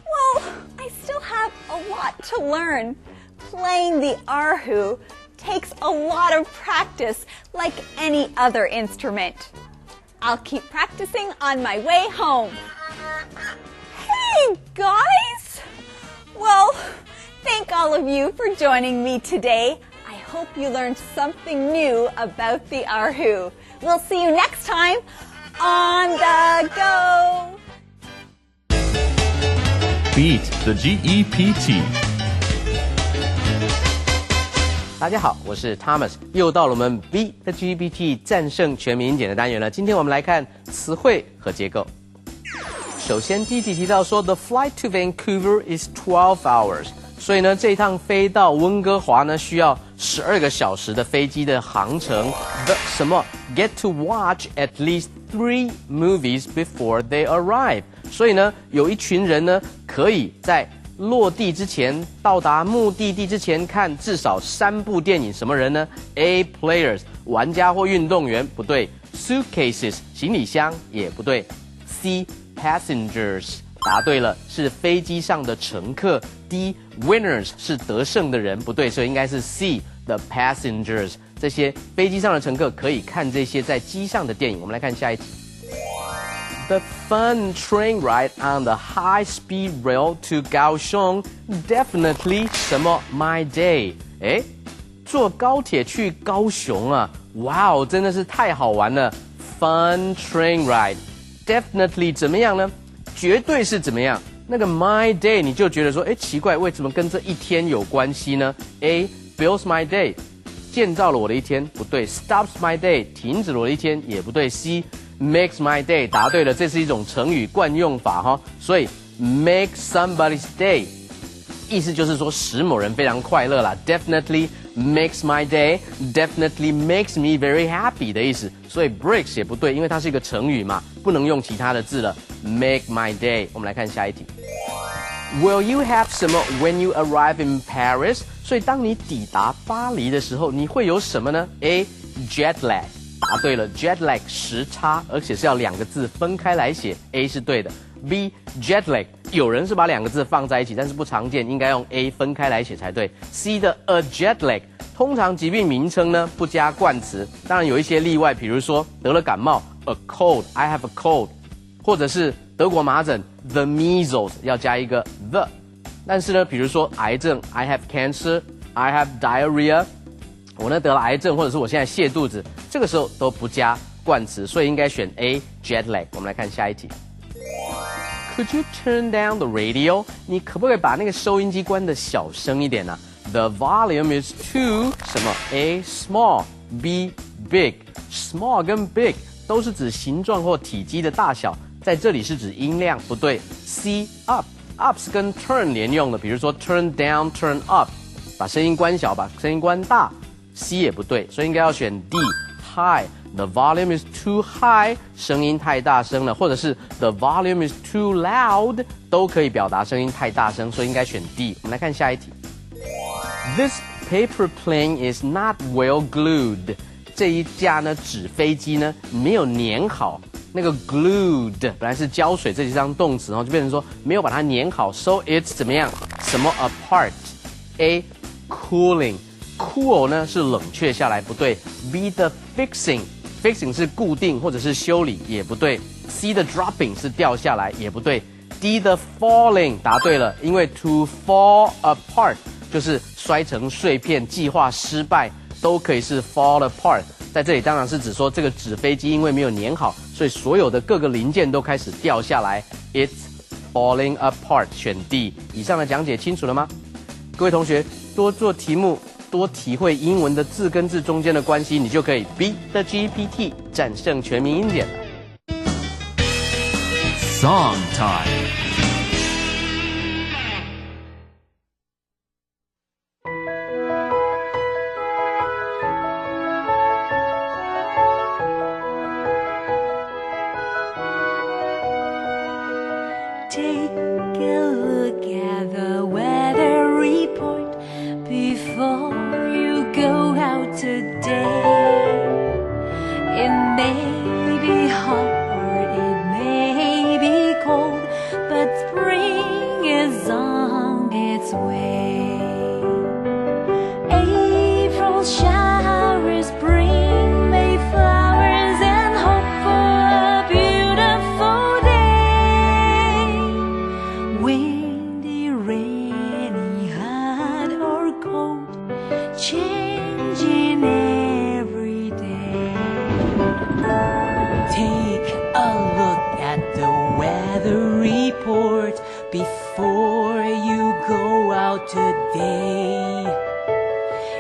Well, I still have a lot to learn. Playing the erhu takes a lot of practice, like any other instrument. I'll keep practicing on my way home. Hey, guys! Well, thank all of you for joining me today. I hope you learned something new about the erhu. We'll see you next time on the go. Beat the GEPT. 大家好，我是 Thomas， 又到了我们 Beat the GPT 战胜全民英检的单元了。今天我们来看词汇和结构。首先，第一题提到说 The flight to Vancouver is 12 hours， 所以呢，这一趟飞到温哥华呢需要12个小时的飞机的航程。The 什么 get to watch at least 3 movies before they arrive， 所以呢，有一群人呢可以在落地之前，到达目的地之前看至少3部电影。什么人呢 ？A. Players 玩家或运动员，不对。Suitcases 行李箱也不对。C. Passengers 答对了，是飞机上的乘客。D. Winners 是得胜的人，不对，所以应该是 C. The passengers 这些飞机上的乘客可以看这些在机上的电影。我们来看下一题。The fun train ride on the high-speed rail to Kaohsiung definitely 什么 my day？ 哎，坐高铁去高雄啊！哇哦，真的是太好玩了 ！Fun train ride definitely 怎么样呢？绝对是怎么样？那个 my day 你就觉得说，哎，奇怪，为什么跟这一天有关系呢 ？A builds my day 建造了我的一天，不对。Stops my day 停止了我的一天，也不对。C makes my day 答对了，这是一种成语惯用法哈，所以 make somebody's day 意思就是说使某人非常快乐啦。Definitely makes my day, definitely makes me very happy 的意思，所以 breaks 也不对，因为它是一个成语嘛，不能用其他的字了。Make my day， 我们来看下一题。Will you have 什么 when you arrive in Paris？ 所以当你抵达巴黎的时候，你会有什么呢 ？A jet lag。答对了 ，jet lag 时差，而且是要2个字分开来写 ，A 是对的。B jet lag 有人是把2个字放在一起，但是不常见，应该用 A 分开来写才对。C 的 a jet lag 通常疾病名称呢不加冠词，当然有一些例外，比如说得了感冒 a cold，I have a cold， 或者是德国麻疹 the measles 要加一个 the， 但是呢，比如说癌症 I have cancer，I have diarrhea。我呢得了癌症，或者是我现在泻肚子，这个时候都不加冠词，所以应该选 A jet lag。我们来看下一题。Could you turn down the radio？ 你可不可以把那个收音机关得小声一点呢？The volume is too 什么 ？A small B big。Small 跟 big 都是指形状或体积的大小，在这里是指音量，不对。C up 是跟 turn 连用的，比如说 turn down turn up， 把声音关小，把声音关大。C 也不对，所以应该要选 D high。The volume is too high， 声音太大声了，或者是 The volume is too loud， 都可以表达声音太大声，所以应该选 D。我们来看下一题。This paper plane is not well glued。这一架呢纸飞机呢没有粘好，那个 glued 本来是胶水，这几张动词，然后就变成说没有把它粘好 ，so it's 怎么样？什么 apart？A cooling。Cool 呢是冷却下来，不对。B 的 fixing 是固定或者是修理，也不对。C 的 dropping 是掉下来，也不对。D 的 falling 答对了，因为 to fall apart 就是摔成碎片，计划失败都可以是 fall apart。在这里当然是指说这个纸飞机因为没有粘好，所以所有的各个零件都开始掉下来。It's falling apart， 选 D。以上的讲解清楚了吗？各位同学多做题目。多体会英文的字跟字中间的关系，你就可以 beat the GPT 战胜全民英检了。Song time. Take a look at the weather report before you go out today. It may be hot or it may its way. April showers bring May flowers and hope for a beautiful day. Windy, rainy, hot or cold, changing every day. Take a look at the weather report before you go out today.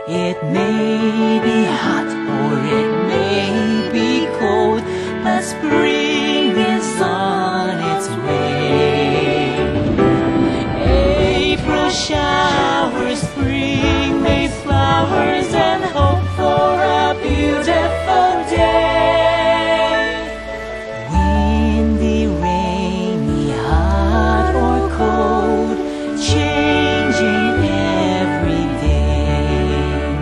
It may be hot or it may be cold, but spring is on its way. April showers bring May flowers and hope for a beautiful day. Windy, rainy, hot or cold, changing every day.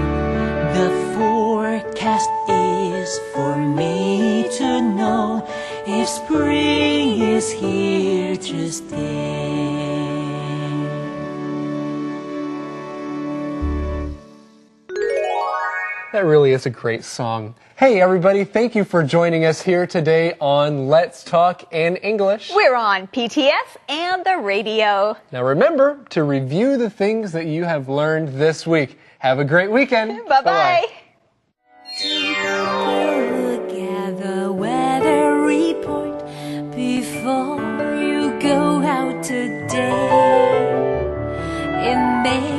The forecast is for me to know if spring is here to stay. That really is a great song. Hey everybody, thank you for joining us here today on Let's Talk in English. We're on PTS and the radio. Now remember to review the things that you have learned this week. Have a great weekend. Bye-bye. Take a look at the weather report before you go out today. It may